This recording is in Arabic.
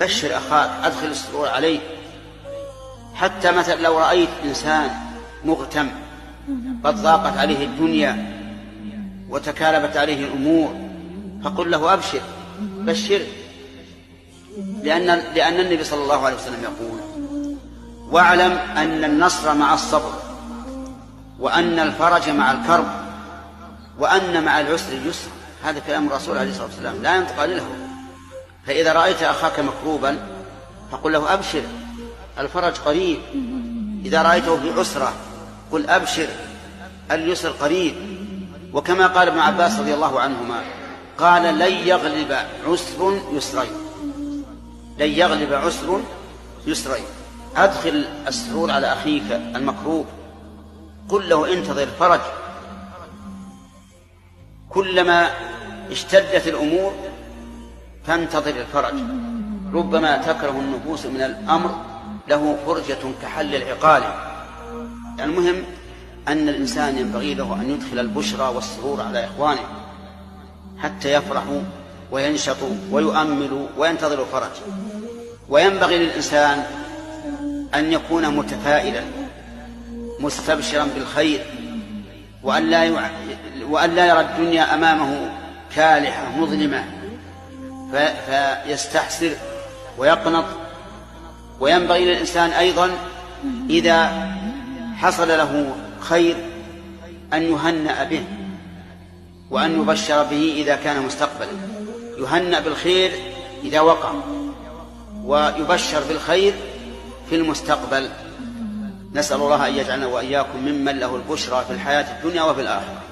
بشر أخاك، أدخل السرور عليه. حتى مثلا لو رأيت إنسان مغتم قد ضاقت عليه الدنيا وتكالبت عليه الأمور، فقل له أبشر، بشر، لأن النبي صلى الله عليه وسلم يقول: واعلم أن النصر مع الصبر، وأن الفرج مع الكرب، وأن مع العسر يسر. هذا كلام الرسول عليه الصلاة والسلام، لا ينطق عنه. فإذا رأيت أخاك مكروبا فقل له أبشر، الفرج قريب. إذا رأيته في عسرة قل أبشر، اليسر قريب. وكما قال ابن عباس رضي الله عنهما قال: لن يغلب عسر يسرين، لن يغلب عسر يسرين. أدخل السرور على أخيك المكروب، قل له انتظر الفرج. كلما اشتدت الأمور فانتظر الفرج. ربما تكره النفوس من الأمر له فرجة كحل العقال. المهم أن الإنسان ينبغي له أن يدخل البشرى والسرور على إخوانه حتى يفرحوا وينشطوا ويؤملوا وينتظروا الفرج. وينبغي للإنسان أن يكون متفائلا مستبشرا بالخير، وأن لا يرى الدنيا أمامه كالحة مظلمة فيستحسر ويقنط. وينبغي للإنسان أيضا إذا حصل له خير أن يهنأ به وأن يبشر به إذا كان مستقبلا. يهنأ بالخير إذا وقع، ويبشر بالخير في المستقبل. نسأل الله أن يجعلنا وإياكم ممن له البشرى في الحياة الدنيا وفي الآخرة.